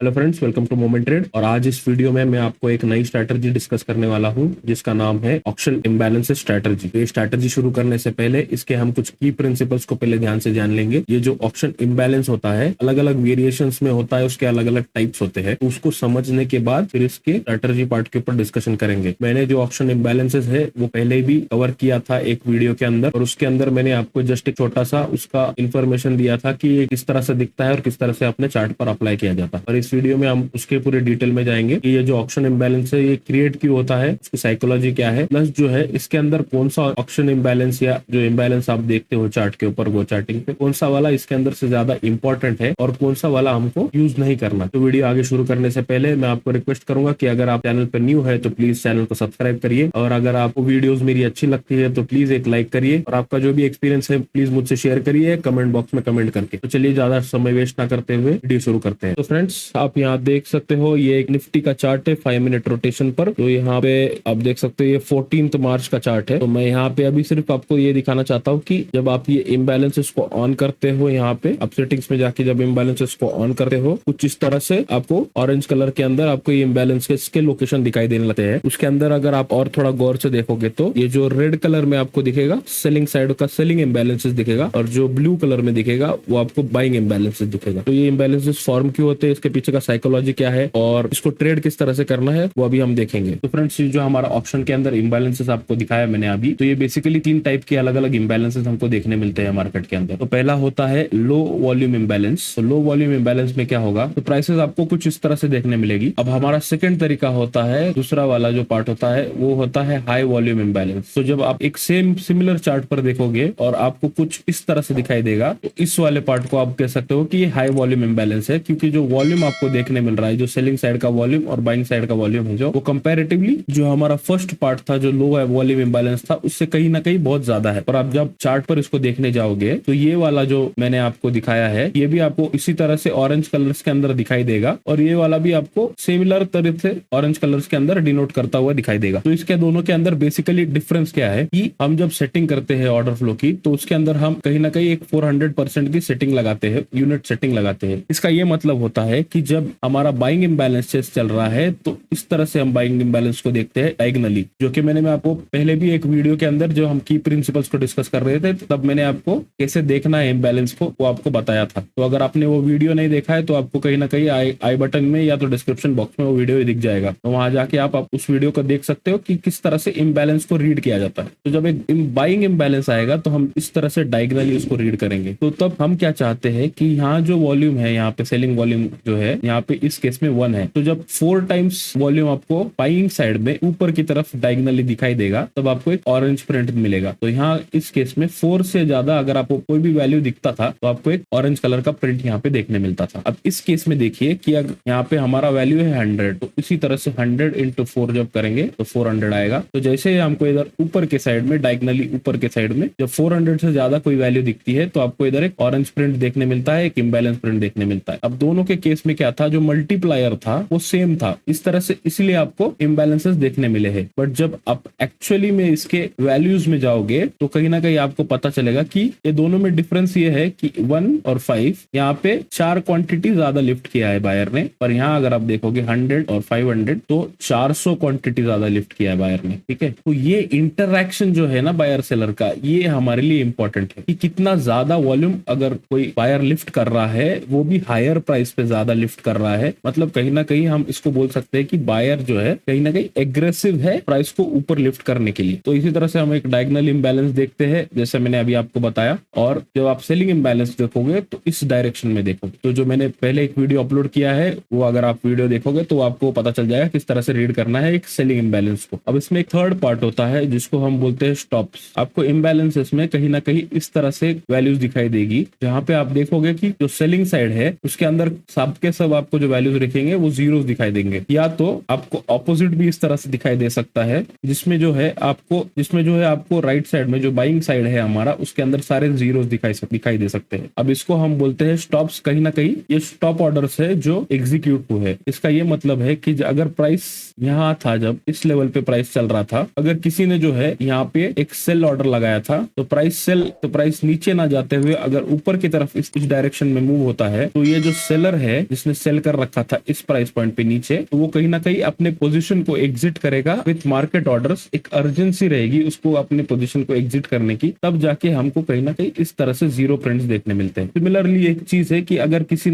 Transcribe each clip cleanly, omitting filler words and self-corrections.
Hello friends, welcome to moment trade. और आज इस वीडियो में मैं आपको एक नई स्ट्रैटेजी डिस्कस करने वाला हूं जिसका नाम है ऑक्शन इम्बैलेंसेस स्ट्रैटेजी। तो ये स्ट्रैटेजी शुरू करने से पहले इसके हम कुछ की प्रिंसिपल्स को पहले ध्यान से जान लेंगे। ये जो ऑक्शन इम्बैलेंस होता है अलग अलग वेरिएशंस में होता है, उसके अलग अलग टाइप्स होते हैं। तो उसको समझने के बाद फिर इसके स्ट्रैटेजी पार्ट के ऊपर डिस्कशन करेंगे। मैंने जो ऑक्शन इम्बैलेंसेस है वो पहले भी कवर किया था एक वीडियो के अंदर, और उसके अंदर मैंने आपको जस्ट एक छोटा सा उसका इन्फॉर्मेशन दिया था कि ये किस तरह से दिखता है और किस तरह से अपने चार्ट पर अप्लाई किया जाता है। और इस वीडियो में हम उसके पूरे डिटेल में जाएंगे कि ये जो ऑक्शन इम्बैलेंस है ये क्रिएट क्यों होता है, उसकी साइकोलॉजी क्या है, प्लस जो है इसके अंदर कौन सा ऑक्शन इम्बैलेंस या जो इम्बैलेंस आप देखते हो चार्ट के ऊपर वो चार्टिंग पे कौन सा वाला इसके अंदर से ज्यादा इंपॉर्टेंट है और कौन सा वाला हमको यूज नहीं करना। तो वीडियो आगे शुरू करने से पहले मैं आपको रिक्वेस्ट करूंगा कि अगर आप चैनल पर न्यू है तो प्लीज चैनल को सब्सक्राइब करिए, और अगर आपको वीडियोस मेरी अच्छी लगती है तो प्लीज एक लाइक करिए, और आपका जो भी एक्सपीरियंस है प्लीज मुझसे शेयर करिए कमेंट बॉक्स में कमेंट करके। तो चलिए ज्यादा समय वेस्ट ना करते हुए वीडियो शुरू करते हैं। तो फ्रेंड्स, आप यहाँ देख सकते हो ये एक निफ्टी का चार्ट है 5 मिनट रोटेशन पर। तो यहाँ पे आप देख सकते हो ये 14 मार्च का चार्ट है। तो मैं यहाँ पे अभी सिर्फ आपको ये दिखाना चाहता हूँ कि जब आप ये इम्बैलेंसेस को ऑन करते हो, यहाँ पे आप सेटिंग्स में जाके जब इम्बैलेंसेस को ऑन करते हो कुछ इस तरह से आपको ऑरेंज कलर के अंदर आपको ये इम्बैलेंसेस के लोकेशन दिखाई देने लगते हैं। उसके अंदर अगर आप और थोड़ा गौर से देखोगे तो ये जो रेड कलर में आपको दिखेगा सेलिंग साइड का सेलिंग इम्बैलेंसेस दिखेगा, और जो ब्लू कलर में दिखेगा वो आपको बाइंग इम्बैलेंसेस दिखेगा। तो ये इम्बैलेंसेस फॉर्म क्यों होते हैं, इसके पीछे का साइकोलॉजी क्या है और इसको ट्रेड किस तरह से करना है वो अभी हम देखेंगे। तो फ्रेंड्स, जो हमारा ऑप्शन के अंदर इम्बैलेंसेस आपको दिखाया मैंने अभी, तो ये बेसिकली 3 टाइप के अलग अलग इम्बैलेंसेस हमको देखने मिलते हैं मार्केट के अंदर। तो पहला होता है लो वॉल्यूम इम्बैलेंस। तो लो वॉल्यूम इम्बैलेंस में क्या होगा, तो प्राइसेस आपको कुछ इस तरह से देखने मिलेगी। अब हमारा सेकंड तरीका होता है, दूसरा वाला जो पार्ट होता है वो होता है हाई वॉल्यूम इम्बैलेंस। तो जब आप एक सेम सिमिलर चार्ट पर देखोगे और आपको कुछ इस तरह से दिखाई देगा, तो इस वाले पार्ट को आप कह सकते हो कि ये हाई वॉल्यूम इम्बैलेंस है, क्योंकि जो वॉल्यूम आपको देखने मिल रहा है, जो सेलिंग साइड का वॉल्यूम और बाइंग साइड का वॉल्यूम है, जो वो कंपैरेटिवली जो हमारा फर्स्ट पार्ट था जो लो वॉल्यूम इम्बैलेंस था उससे कहीं ना कहीं बहुत ज्यादा है। और आप जब चार्ट पर इसको देखने जाओगे तो ये वाला जो मैंने आपको दिखाया है ये भी आपको इसी तरह से ऑरेंज कलर्स के अंदर दिखाई देगा, और ये वाला भी आपको सिमिलर तरह से ऑरेंज कलर्स के अंदर डिनोट करता हुआ दिखाई देगा। तो इसके दोनों के अंदर बेसिकली डिफरेंस क्या है कि हम जब सेटिंग करते हैं ऑर्डर फ्लो की, तो उसके अंदर हम कहीं ना कहीं एक 400% की सेटिंग लगाते हैं, यूनिट सेटिंग लगाते हैं। इसका ये मतलब होता है कि जब हमारा बाइंग इम्बैलेंस चल रहा है तो इस तरह से हम बाइंग इम्बैलेंस को देखते हैं डायगोनली, जो कि मैं आपको पहले भी एक वीडियो के अंदर जो हम की प्रिंसिपल्स को डिस्कस कर रहे थे तब मैंने आपको कैसे देखना है इम्बैलेंस को वो आपको बताया था। तो अगर आपने वो वीडियो नहीं देखा है तो आपको कहीं ना कहीं आई बटन में या तो डिस्क्रिप्शन बॉक्स में वो वीडियो दिख जाएगा, तो वहां जाके आप उस वीडियो को देख सकते हो कि किस तरह से इम्बैलेंस को रीड किया जाता है। तो जब एक बाइंग इम्बैलेंस आएगा तो हम इस तरह से डायगोनली उसको रीड करेंगे। तो तब हम क्या चाहते हैं कि यहाँ जो वॉल्यूम है, यहाँ पे सेलिंग वॉल्यूम जो है यहाँ पे इस केस में 1 है, तो जब 4 टाइम्स वॉल्यूम आपको बाइंग साइड में ऊपर की तरफ डायगोनली दिखाई देगा तब आपको एक ऑरेंज प्रिंट मिलेगा। तो यहाँ इस केस में 4 से ज्यादा अगर आपको कोई भी वैल्यू दिखता था तो आपको एक ऑरेंज कलर का प्रिंट यहाँ पे देखने मिलता था। अब इस केस में देखिए कि अगर यहाँ पे हमारा वैल्यू है 100, तो इसी तरह से 100 into 4 जब करेंगे तो 400 आएगा। तो जैसे हमको इधर ऊपर के साइड में डायगोनली ऊपर के साइड में जब 400 से ज्यादा कोई वैल्यू दिखती है तो आपको इधर एक ऑरेंज प्रिंट देखने मिलता है, एक इम्बैलेंस प्रिंट देखने मिलता है। अब दोनों के केस में क्या था, जो मल्टीप्लायर था वो सेम था इस तरह से, इसलिए आपको इम्बैलेंसेस देखने मिले हैं। बट जब आप एक्चुअली में इसके वैल्यूज में जाओगे तो कहीं ना कहीं आपको पता चलेगा कि ये दोनों में डिफरेंस ये है कि 1 और 5 यहाँ पे 4 क्वांटिटी ज्यादा लिफ्ट किया है बायर ने, पर यहाँ अगर आप देखोगे 100 और 500 तो 400 क्वांटिटी ज्यादा लिफ्ट किया है बायर ने। ठीक है, तो ये इंटरैक्शन जो है ना बायर सेलर का, ये हमारे लिए इंपॉर्टेंट है कि कितना ज्यादा वॉल्यूम अगर कोई बायर लिफ्ट कर रहा है वो भी हायर प्राइस पे ज्यादा लिफ्ट कर रहा है, मतलब कहीं ना कहीं हम इसको बोल सकते हैं कि बायर जो है कहीं ना कहीं एग्रेसिव है प्राइस को ऊपर लिफ्ट करने के लिए। तो इसी तरह से हम एक डायगोनल इम्बैलेंस देखते हैं जैसे मैंने अभी आपको बताया, और जब आप सेलिंग इम्बैलेंस देखोगे तो इस डायरेक्शन में देखोगे। तो जो मैंने पहले एक वीडियो अपलोड किया है वो अगर आप वीडियो देखोगे तो आपको पता चल जाएगा किस तरह से रीड करना है एक सेलिंग इम्बैलेंस को। अब इसमें एक थर्ड पार्ट होता है जिसको हम बोलते हैं स्टॉप्स। आपको इम्बैलेंसेस में कहीं ना कहीं इस तरह से वैल्यूज दिखाई देगी, जहां पे आप देखोगे कि जो सेलिंग साइड है उसके अंदर सब के सब आपको जो वैल्यूज दिखेंगे वो जीरोस दिखाई देंगे, या तो आपको ऑपोजिट भी इस तरह से दिखाई दे सकता है जिसमें जो है आपको राइट साइड में जो बाइंग साइड है हमारा उसके अंदर सारे जीरोस दिखाई दे सकते हैं। अब इसको हम बोलते हैं स्टॉप्स। कहीं ना कहीं ये स्टॉप ऑर्डर्स है जो एग्जीक्यूट हुए। इसका ये मतलब है कि अगर प्राइस यहाँ था, जब इस लेवल पे प्राइस चल रहा था, अगर किसी ने जो है यहाँ पे एक सेल ऑर्डर लगाया था तो प्राइस नीचे ना जाते हुए अगर ऊपर की तरफ इस डायरेक्शन में मूव होता है तो ये जो सेलर है जिसने जिसने सेल कर रखा था इस प्राइस पॉइंट पे नीचे, तो वो कहीं ना कहीं अपने पोजीशन को एग्जिट करेगा विथ मार्केट ऑर्डर्स। एक अर्जेंसी रहेगी उसको अपने पोजीशन को एग्जिट करने की, तब जाके हमको कहीं ना कहीं इस तरह से जीरो प्रिंट्स देखने मिलते हैं। सिमिलरली एक चीज है कि अगर किसी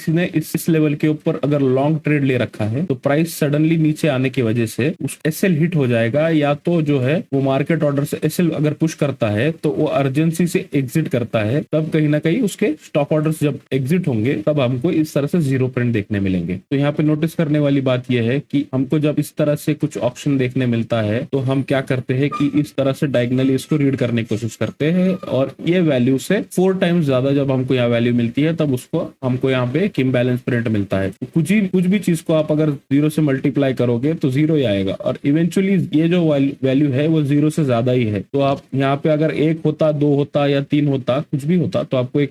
ने इस लेवल के ऊपर अगर लॉन्ग ट्रेड ले रखा है, तो प्राइस सडनली नीचे आने की वजह से उस एसएल हिट हो जाएगा, या तो जो है वो मार्केट ऑर्डर से एसएल अगर पुश करता है तो वो अर्जेंसी से एग्जिट करता है, तब कहीं ना कहीं उसके स्टॉप ऑर्डर्स जब एग्जिट होंगे तब हमको इस तरह से जीरो प्रिंट देखने मिलेंगे। तो यहाँ पे नोटिस करने वाली बात यह है कि हमको जब इस तरह से कुछ ऑप्शन देखने मिलता है तो हम क्या करते हैं कि इस तरह से डायगनली इसको रीड करने की कोशिश करते हैं, और ये वैल्यू से 4 टाइम्स ज्यादा जब हमको यहाँ वैल्यू मिलती है तब उसको हमको यहाँ पे एक इम्बैलेंस प्रिंट मिलता है। कुछ भी चीज को आप अगर 0 से मल्टीप्लाई करोगे तो 0 ही आएगा, और इवेंचुअली ये जो वैल्यू है वो 0 से ज्यादा ही है। तो आप यहाँ पे अगर 1 होता, 2 होता या 3 होता, कुछ भी होता, तो आपको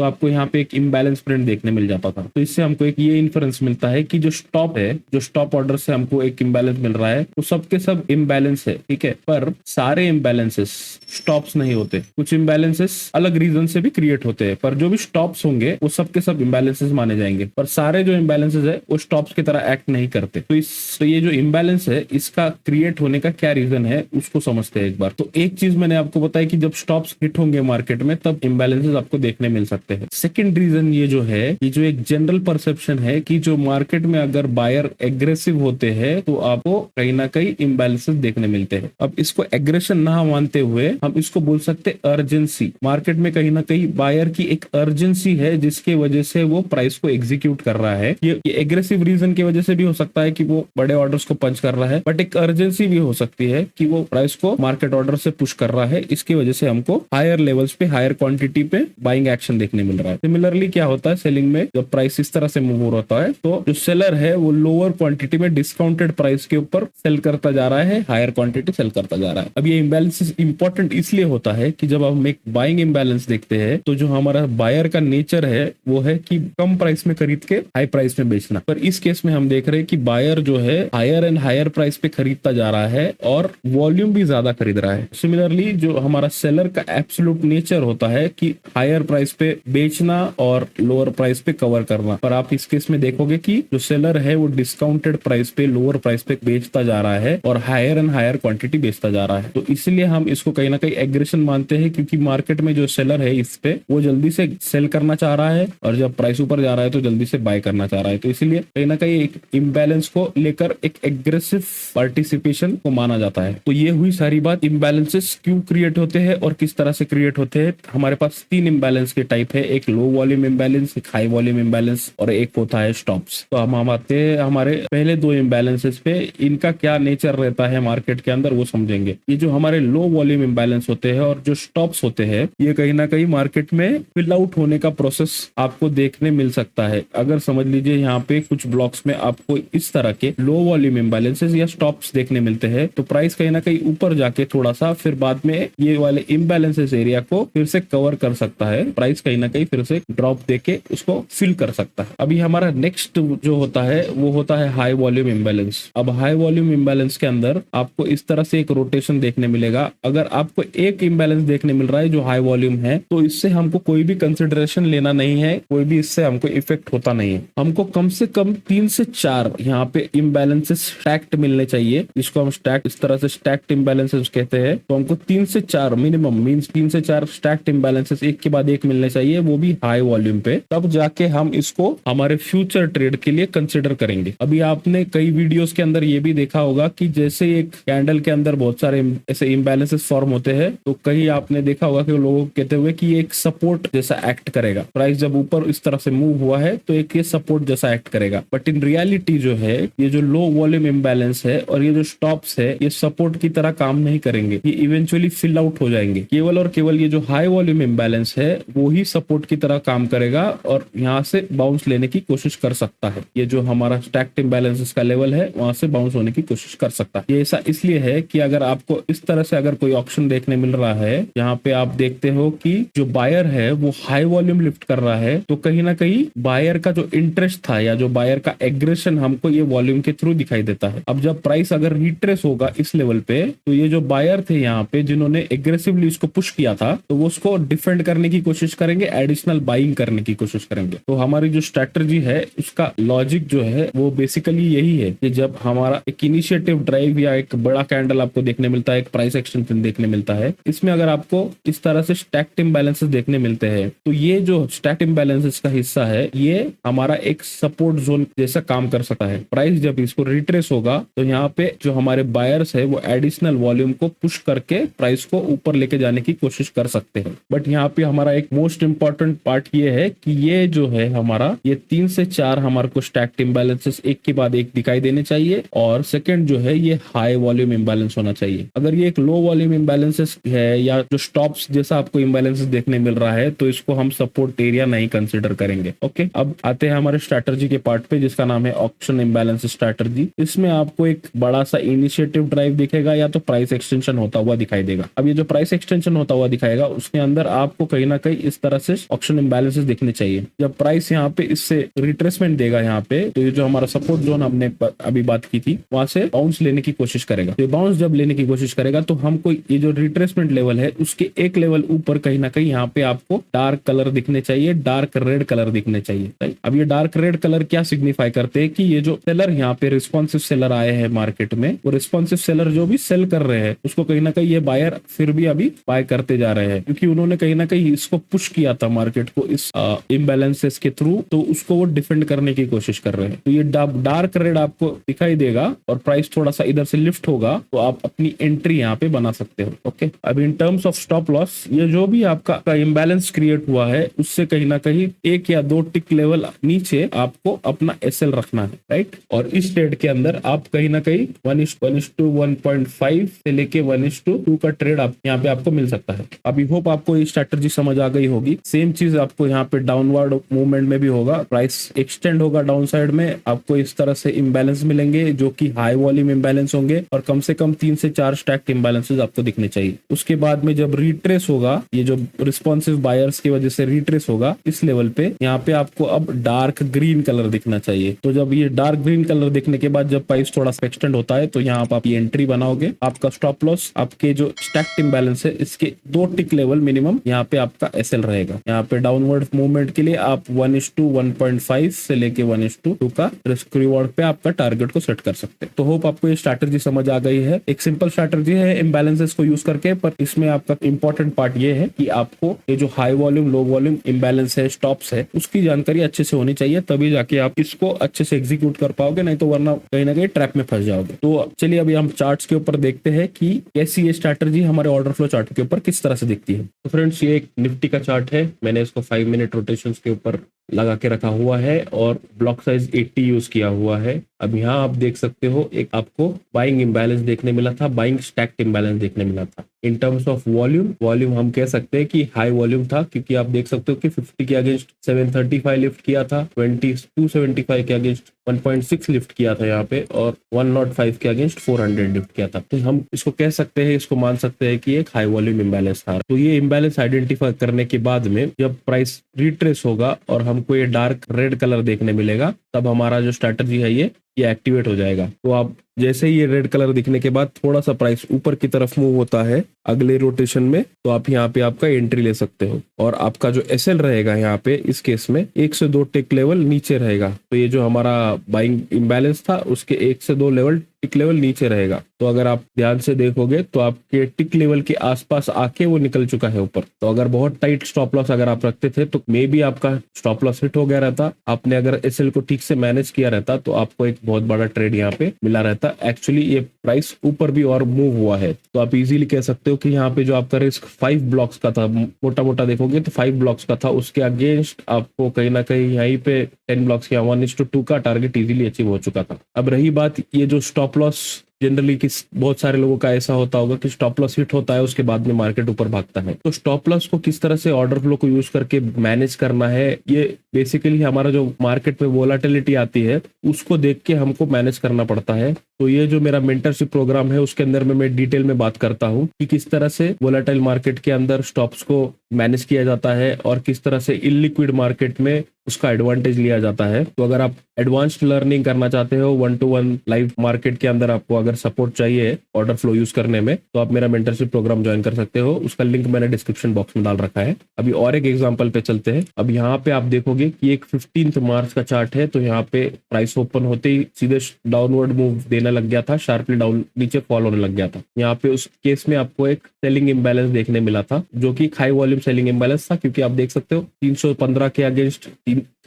आपको यहाँ पे एक इम्बैलेंस प्रिंट देखने मिल जाता था। तो इससे हमको एक ये इन्फ्रेंस मिलता है कि जो स्टॉप ऑर्डर से हमको एक इम्बैलेंस मिल रहा है वो सबके सब इम्बैलेंस है, ठीक है। पर सारे इम्बैलेंसेस स्टॉप्स नहीं होते, कुछ इम्बैलेंसेस अलग रीजन से भी क्रिएट होते हैं, पर जो भी स्टॉप्स होंगे वो सबके सब इम्बैलेंसेस माने जाएंगे। पर सारे जो इम्बैलेंसेस है वो स्टॉप्स की तरह एक्ट नहीं करते। तो ये जो इम्बैलेंस है इसका क्रिएट होने का क्या रीजन है उसको समझते हैं एक बार। तो एक चीज मैंने आपको बताया कि जब स्टॉप्स हिट होंगे मार्केट में तब इम्बैलेंसेस आपको देखने मिल सकते हैं। सेकंड रीजन ये जो है, ये जो एक जनरल परसेप्शन है कि जो मार्केट में अगर बायर एग्रेसिव होते हैं तो आपको कहीं ना कहीं इम्बैलेंसेस देखने मिलते हैं। अब इसको एग्रेशन ना मानते हुए हम इसको बोल सकते अर्जेंसी। मार्केट में कहीं ना कहीं बायर की एक अर्जेंसी है जिसके वजह से वो प्राइस को एग्जीक्यूट कर रहा है। ये एग्रेसिव रीजन की वजह से भी हो सकता है कि वो बड़े ऑर्डर्स को पंच कर रहा है, बट एक अर्जेंसी भी हो सकती है कि वो प्राइस को मार्केट ऑर्डर से पुश कर रहा है। इसकी वजह से हमको हायर लेवल्स पे, हायर क्वांटिटी पे बाइंग एक्शन देखने मिल रहा है। सिमिलरली क्या होता है सेलिंग में, जब प्राइस इस तरह से मूव हो रहा है तो जो सेलर है वो लोअर क्वांटिटी में डिस्काउंटेड प्राइस के ऊपर सेल करता जा रहा है, हायर क्वांटिटी सेल करता जा रहा है। अब ये इम्बैलेंस इंपॉर्टेंट इसलिए होता है कि जब हम एक बाइंग इम्बैलेंस देखते हैं तो जो हमारा बायर का नेचर है वो है कि कम प्राइस में खरीद के हाई प्राइस में बेचना। पर इस केस में हम देख रहे हैं कि बायर जो है हायर एंड हायर प्राइस पे खरीदता जा रहा है और वॉल्यूम भी ज्यादा खरीद रहा है। सिमिलरली जो हमारा सेलर का एब्सोल्यूट नेचर होता है कि हायर प्राइस पे बेचना और लोअर प्राइस पे कवर करना। पर आप इस केस में देखोगे कि जो सेलर है वो डिस्काउंटेड प्राइस पे, लोअर प्राइस पे बेचता जा रहा है और हायर एंड हायर क्वांटिटी बेचता जा रहा है। तो इसलिए हम इसको कहीं ना कहीं एग्रेशन मानते हैं, क्योंकि मार्केट में जो सेलर है इस पे वो जल्दी से सेल करना चाह रहा है और जब प्राइस ऊपर जा रहा है तो जल्दी से बाय करना चाह रहा है। तो इसलिए कहीं ना कहीं एक इम्बैलेंस को लेकर एक एग्रेसिव पार्टिसिपेशन को माना जाता है। तो ये हुई सारी बात इम्बैलेंसेस क्यों क्रिएट होते हैं और किस तरह से क्रिएट होते हैं। हमारे पास 3 इम्बैलेंस के टाइप है, एक लो वॉल्यूम इम्बैलेंस, एक हाई वॉल्यूम इम्बैलेंस और एक होता है स्टॉप्स। तो हम आते हैं हमारे पहले 2 इम्बैलेंसेस पे, इनका क्या नेचर रहता है मार्केट के अंदर वो समझेंगे। ये जो हमारे लो वॉल्यूम इम्बैलेंस होते हैं और जो स्टॉप्स होते हैं ये कहीं ना कहीं मार्केट में फिल आउट होने का प्रोसेस आपको देखने मिल सकता है। अगर समझ लीजिए यहाँ पे कुछ ब्लॉक्स में आपको इस तरह के लो वॉल्यूम इम्बैलेंसेस या स्टॉप्स देखने मिलते हैं तो प्राइस कहीं ना कहीं ऊपर जाके थोड़ा सा फिर बाद में ये वाले इम्बैलेंसेस एरिया को फिर से कवर कर सकता है। प्राइस कहीं ना कहीं फिर से ड्रॉप देके उसको फिल कर सकता है। अभी हमारा नेक्स्ट जो होता है वो होता है हाई वॉल्यूम इम्बैलेंस। अब हाई वॉल्यूम इम्बैलेंस के अंदर आपको इस तरह से एक रोटेशन देखने मिलेगा। अगर आपको एक इम्बैलेंस देखने मिल रहा है जो हाई वॉल्यूम है तो इससे हमको कोई भी कंसिडरेशन लेना नहीं है, कोई भी इससे हमको इफेक्ट होता नहीं है। हमको कम से कम 3 से 4 यहाँ पे इम्बैलेंसेस स्टैक्ड मिलने चाहिए, जिसको हम स्टैक्ड, इस तरह से स्टैक्ड इम्बैलेंसेस कहते हैं। तो हमको 3 से 4 मिनिमम मींस 3 से 4 स्टैक्ड इम्बैलेंसेस एक के बाद एक मिलने चाहिए, वो भी हाई वॉल्यूम पे, तब जाके हम इसको हमारे फ्यूचर ट्रेड के लिए कंसिडर करेंगे। अभी आपने कई वीडियोस के अंदर ये भी देखा होगा कि जैसे एक कैंडल के अंदर बहुत सारे ऐसे इम्बैलेंसेस फॉर्म होते हैं तो कहीं आपने देखा होगा कि लोग कहते हुए कि ये एक सपोर्ट जैसा एक्ट करेगा। प्राइस जब ऊपर इस तरह से मूव हुआ है तो एक ये सपोर्ट जैसा एक्ट करेगा। बट इन रियलिटी जो है ये जो लो वॉल्यूम इम्बैलेंस है और ये जो स्टॉप्स है ये सपोर्ट की तरह काम नहीं करेंगे, ये इवेंचुअली फिल आउट हो जाएंगे। केवल और केवल ये जो हाई वॉल्यूम इम्बैलेंस है वो ही सपोर्ट की तरह काम करेगा और यहाँ से बाउंस लेने की कोशिश कर सकता है। ये जो हमारा स्टैक्ड इम्बैलेंसेस का लेवल है वहां से बाउंस होने की कोशिश कर सकता है। ये ऐसा इसलिए है कि अगर आपको इस तरह से अगर कोई ऑप्शन देखने मिल रहा है यहाँ पे आप देखते हो कि जो बायर है वो हाई वॉल्यूम लिफ्ट कर रहा है, तो कहीं ना कहीं बायर का जो इंटरेस्ट था या जो बायर का एग्रेशन हमको ये वॉल्यूम के थ्रू दिखाई देता है। अब जब प्राइस अगर रिट्रेस होगा इस लेवल पे तो ये जो बायर थे यहाँ पे जिन्होंने एग्रेसिवली उसको पुश किया था तो वो उसको डिफेंड करने की कोशिश करेंगे, एडिशनल बाइंग करने की कोशिश करेंगे। तो हमारी जो स्ट्रैटेजी है उसका लॉजिक जो है वो बेसिकली यही है कि जब हमारा एक इनिशिएटिव ड्राइव या एक बड़ा कैंडल आपको देखने मिलता है, एक प्राइस एक्सटेंशन देखने मिलता है, इसमें अगर आपको इस तरह से स्टैक्ड इम्बैलेंसेस देखने मिलते हैं तो ये जो स्टैक्ड इम्बैलेंसेस का हिस्सा है ये हमारा एक सपोर्ट जोन जैसा काम कर सकता है। प्राइस जब इसको रिट्रेस होगा तो यहाँ पे जो हमारे बायर्स है वो एडिशनल वॉल्यूम को पुश करके प्राइस को ऊपर लेके जाने की कोशिश कर सकते हैं। बट यहाँ पे हमारा एक मोस्ट इंपॉर्टेंट पार्ट ये है कि ये जो है हमारा ये 3 से 4 हमारे को स्टैक्ड इम्बैलेंसेस एक के बाद एक दिखाई देने चाहिए, और सेकंड जो है ये हाई वॉल्यूम इम्बैलेंस होना चाहिए। अगर ये एक लो वॉल्यूम इम्बैलेंसेस है या जो स्टॉप्स जैसा आपको इम्बैलेंसेस देखने मिल रहा है तो इसको हम सपोर्ट एरिया नहीं कंसिडर करेंगे। ओके, अब आते हैं हमारे स्ट्रैटेजी के पार्ट पे जिसका नाम है ऑक्शन इम्बैलेंस स्ट्रैटेजी। इसमें आपको एक बड़ा सा इनिशिएटिव ड्राइव दिखेगा या तो प्राइस एक्सटेंशन होता हुआ दिखाई देगा। अब ये जो प्राइस एक्सटेंशन होता हुआ दिखाएगा उसके अंदर आपको कहीं ना कहीं इस तरह से ऑक्शन इम्बैलेंसेस दिखने चाहिए। जब प्राइस यहाँ पे इससे रिट्रेसमेंट देगा यहाँ पे तो ये जो हमारा सपोर्ट जोन हमने अभी बात की थी वहां से बाउंस लेने की कोशिश करेगा। तो बाउंस जब लेने की कोशिश करेगा तो हमको ये जो रिट्रेसमेंट लेवल है उसके एक लेवल ऊपर कहीं ना कहीं यहाँ पे आपको डार्क कलर दिखने चाहिए, डार्क रेड कलर दिखने चाहिए। राइट, अब ये डार्क रेड कलर क्या सिग्निफाई करते हैं कि ये जो सेलर यहाँ पे रिस्पॉन्सिव सेलर आए हैं मार्केट में, वो रिस्पॉन्सिव सेलर जो भी सेल कर रहे हैं उसको कहीं ना कहीं ये बायर फिर भी अभी बाय करते जा रहे हैं, क्योंकि उन्होंने कहीं ना कहीं इसको पुश किया था मार्केट को इस इम्बैलेंसेस के थ्रू, तो उसको वो डिफेंड करने की कोशिश कर रहे हैं। तो ये डार्क रेड आपको दिखाई देगा और प्राइस थोड़ा सा इधर से लिफ्ट होगा तो आप अपनी एंट्री यहाँ पे बना सकते हो। ओके, अब in terms of stop loss ये जो भी आपका इम्बैलेंस क्रिएट हुआ है उससे कहीं ना कहीं 1 या 2 टिक लेवल नीचे आपको अपना एसएल रखना है। राइट, और इस ट्रेड के अंदर आप कहीं ना कहीं 1:1.5 से लेके 1:2 का ट्रेड आप यहाँ पे आपको मिल सकता है। अभी होप आपको ये स्ट्रैटेजी समझ आ गई होगी। सेम चीज आपको यहाँ पे डाउनवर्ड मूवमेंट में भी होगा, प्राइस एक्सटेंड होगा डाउन साइड में, आपको इस तरह से इम्बैलेंस मिलेंगे जो कि हाई वॉल्यूम इम्बैलेंस होंगे और कम से कम 3 से 4 स्टैक्ड इम्बैलेंसेस आपको दिखने चाहिए। उसके बाद में जब रिट्रेस होगा, ये जो रिस्पॉन्सिव बायर्स की वजह से रिट्रेस होगा इस लेवल पे, यहाँ पे आपको अब डार्क ग्रीन कलर दिखना चाहिए। तो जब ये डार्क ग्रीन कलर दिखने के बाद जब प्राइस थोड़ा सा एक्सटेंड होता है तो यहाँ आप ये एंट्री बनाओगे। आपका स्टॉप लॉस आपके जो स्टैक्ड इम्बैलेंस है इसके 2 टिक लेवल मिनिमम यहाँ पे आपका एसएल रहेगा। यहाँ पे डाउनवर्ड मूवमेंट के लिए आप 1:1.5 से लेके 1:2 का रिस्क रिवॉर्ड पे आपका टारगेट को सेट कर सकते हैं। तो होप आपको ये स्ट्रैटेजी समझ आ गई है। एक सिंपल स्ट्रैटेजी है इम्बैलेंसेस को यूज करके, पर इसमें आपका इंपॉर्टेंट पार्ट ये है कि आपको ये जो high volume low volume imbalance है, स्टॉप्स है, उसकी जानकारी अच्छे से होनी चाहिए, तभी जाके आप इसको अच्छे से एग्जीक्यूट कर पाओगे, नहीं तो वरना कहीं ना कहीं ट्रैप में फंस जाओगे। तो चलिए अभी हम चार्ट्स के ऊपर देखते हैं कि कैसी ये स्ट्रैटेजी हमारे ऑर्डर फ्लो चार्ट के ऊपर किस तरह से दिखती है। तो फ्रेंड्स ये एक निफ्टी का चार्ट है, मैंने इसको 5 मिनट रोटेशंस के ऊपर लगा के रखा हुआ है और ब्लॉक साइज 80 यूज किया हुआ है। अब यहाँ आप देख सकते हो एक आपको बाइंग इम्बैलेंस देखने मिला था, बाइंग स्टैक्ड इम्बैलेंस देखने मिला था। इन टर्म्स ऑफ वॉल्यूम हम कह सकते हैं कि हाई वॉल्यूम था, क्योंकि आप देख सकते हो कि 50 के अगेंस्ट 735 लिफ्ट किया था, 275 के अगेंस्ट 1.6 लिफ्ट किया था यहाँ पे, और 105 के अगेंस्ट 400 लिफ्ट किया था। तो हम इसको कह सकते हैं, इसको मान सकते हैं कि एक हाई वॉल्यूम इम्बैलेंस था। तो ये इम्बैलेंस आइडेंटिफाई करने के बाद में जब प्राइस रिट्रेस होगा और हमको ये डार्क रेड कलर देखने मिलेगा, तब हमारा जो स्ट्रैटेजी है ये एक्टिवेट हो जाएगा। तो आप जैसे ही ये रेड कलर दिखने के बाद थोड़ा सा प्राइस ऊपर की तरफ मूव होता है अगले रोटेशन में, तो आप यहाँ पे आपका एंट्री ले सकते हो, और आपका जो एसएल रहेगा यहाँ पे इस केस में 1 से 2 टिक लेवल नीचे रहेगा। तो ये जो हमारा बाइंग इम्बैलेंस था उसके 1 से 2 टिक लेवल नीचे रहेगा। तो अगर आप ध्यान से देखोगे तो आपके टिक लेवल के आसपास आके वो निकल चुका है ऊपर। तो अगर बहुत टाइट स्टॉप लॉस अगर आप रखते थे तो मे बी आपका स्टॉप लॉस हिट हो गया रहता, आपने अगर एसएल को ठीक से मैनेज किया रहता तो आपको एक बहुत बड़ा ट्रेड यहाँ पे मिला रहता। एक्चुअली ये प्राइस ऊपर भी और मूव हुआ है, तो आप इजीली कह सकते हो कि यहाँ पे जो आपका रिस्क 5 ब्लॉक्स का था, मोटा मोटा देखोगे तो 5 ब्लॉक्स का था, उसके अगेंस्ट आपको कहीं ना कहीं यहीं पे 10 ब्लॉक्स या 1:2 का टारगेट इजीली अचीव हो चुका था। अब रही बात ये जो स्टॉप लॉस, जनरली किस बहुत सारे लोगों का ऐसा होता होगा कि स्टॉप लॉस हिट होता है उसके बाद में मार्केट ऊपर भागता है। तो स्टॉप लॉस को किस तरह से ऑर्डर फ्लो को यूज करके मैनेज करना है, ये बेसिकली हमारा जो मार्केट में वोलाटिलिटी आती है उसको देख के हमको मैनेज करना पड़ता है। तो ये जो मेरा मेंटरशिप प्रोग्राम है उसके अंदर में मैं डिटेल में बात करता हूँ कि किस तरह से वोलाटाइल मार्केट के अंदर स्टॉप्स को मैनेज किया जाता है और किस तरह से इलिक्विड मार्केट में उसका एडवांटेज लिया जाता है। तो अगर आप एडवांस्ड लर्निंग करना चाहते हो 1-to-1 लाइव मार्केट के अंदर, आपको अगर सपोर्ट चाहिए ऑर्डर फ्लो यूज करने में, तो आप मेरा मेंटरशिप प्रोग्राम ज्वाइन कर सकते हो। उसका लिंक मैंने डिस्क्रिप्शन बॉक्स में डाल रखा है। अभी और एक एग्जांपल पे चलते हैं। अब यहाँ पे आप देखोगे कि एक 15 मार्च का चार्ट है। तो यहाँ पे प्राइस ओपन होते ही सीधे डाउनवर्ड मूव देने लग गया था, शार्पली डाउन नीचे फॉल होने लग गया था। यहाँ पे उस केस में आपको एक सेलिंग इम्बैलेंस देखने मिला था, जो कि हाई वॉल्यूम सेलिंग इम्बैलेंस था, क्योंकि आप देख सकते हो 315 के अगेंस्ट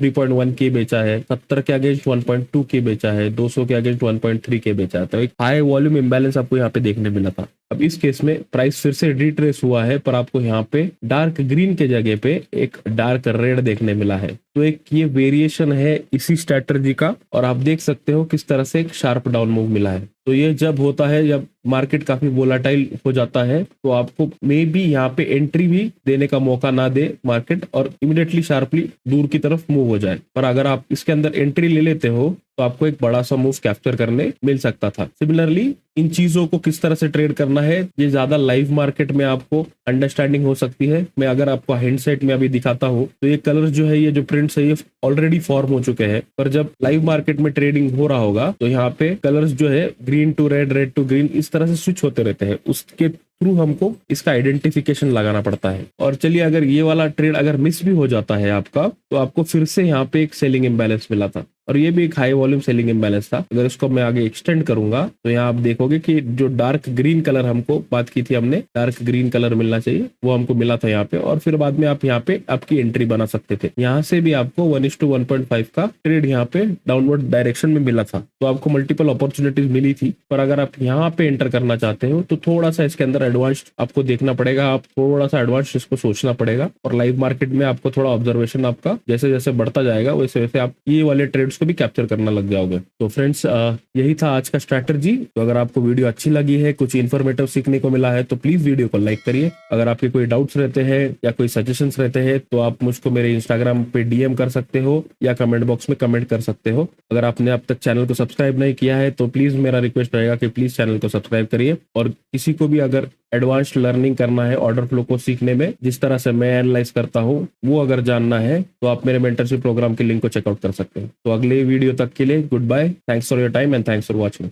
3.1 के बेचा है, 70 के अगेंस्ट 1.2 के बेचा है, 200 के अगेंस्ट 1.3 के बेचा है। तो एक हाई वॉल्यूम इम्बैलेंस आपको यहाँ पे देखने मिला था। अब इस केस में प्राइस फिर से रिट्रेस हुआ है, पर आपको यहाँ पे डार्क ग्रीन के जगह पे एक डार्क रेड देखने मिला है। तो एक ये वेरिएशन है इसी स्ट्रैटेजी का, और आप देख सकते हो किस तरह से एक शार्प डाउन मूव मिला है। तो ये जब होता है, जब मार्केट काफी वोलाटाइल हो जाता है, तो आपको मे बी यहाँ पे एंट्री भी देने का मौका ना दे मार्केट, और इमिडिएटली शार्पली दूर की तरफ मूव हो जाए। पर अगर आप इसके अंदर एंट्री ले लेते हो, तो आपको एक बड़ा सा मूव कैप्चर करने मिल सकता था। सिमिलरली इन चीजों को किस तरह से ट्रेड करना है, ये ज्यादा लाइव मार्केट में आपको अंडरस्टैंडिंग हो सकती है। मैं अगर आपको हैंडसेट में अभी दिखाता हूँ, तो ये कलर जो है, ये जो प्रिंट्स है, ये ऑलरेडी फॉर्म हो चुके हैं। पर जब लाइव मार्केट में ट्रेडिंग हो रहा होगा, तो यहाँ पे कलर्स जो है green to red, red to green, इस तरह से स्विच होते रहते हैं। उसके थ्रू हमको इसका आइडेंटिफिकेशन लगाना पड़ता है। और चलिए, अगर ये वाला ट्रेड अगर मिस भी हो जाता है आपका, तो आपको फिर से यहाँ पे एक सेलिंग इम्बैलेंस मिला था, और ये भी एक हाई वॉल्यूम सेलिंग इम्बैलेंस था। अगर इसको मैं आगे एक्सटेंड करूंगा, तो यहाँ आप देखोगे कि जो डार्क ग्रीन कलर हमको बात की थी हमने, डार्क ग्रीन कलर मिलना चाहिए, वो हमको मिला था यहाँ पे। और फिर बाद में आप यहाँ पे आपकी एंट्री बना सकते थे। यहाँ से भी आपको 1:1.5 का ट्रेड यहाँ पे डाउनवर्ड डायरेक्शन में मिला था। तो आपको मल्टीपल अपॉर्चुनिटीज मिली थी। पर अगर आप यहाँ पे एंटर करना चाहते हो, तो थोड़ा सा इसके अंदर एडवांस आपको देखना पड़ेगा, आप थोड़ा सा एडवांस इसको सोचना पड़ेगा। और लाइव मार्केट में आपको थोड़ा ऑब्जर्वेशन आपका जैसे जैसे बढ़ता जाएगा, वैसे वैसे आप ये वाले ट्रेड्स को भी कैप्चर करना लग जाओगे। तो फ्रेंड्स, यही था आज का स्ट्रैटेजी। तो अगर आपको वीडियो अच्छी लगी है, कुछ इन्फॉर्मेटिव सीखने को मिला है, तो प्लीज वीडियो को लाइक करिए। अगर आपके कोई डाउट्स रहते हैं या कोई सजेशंस रहते हैं, तो आप मुझको मेरे इंस्टाग्राम पे डीएम कर सकते हो या कमेंट बॉक्स में कमेंट कर सकते हो। अगर आपने अब तक चैनल को सब्सक्राइब नहीं किया है, तो प्लीज मेरा रिक्वेस्ट रहेगा कि प्लीज चैनल को सब्सक्राइब करिए। और किसी को भी अगर एडवांस्ड लर्निंग करना है ऑर्डर फ्लो को सीखने में, जिस तरह से मैं एनालाइज करता हूँ, वो अगर जानना है, तो आप मेरे मेंटरशिप प्रोग्राम के लिंक को चेकआउट कर सकते हैं। तो अगले वीडियो तक के लिए goodbye, thanks for your time and thanks for watching.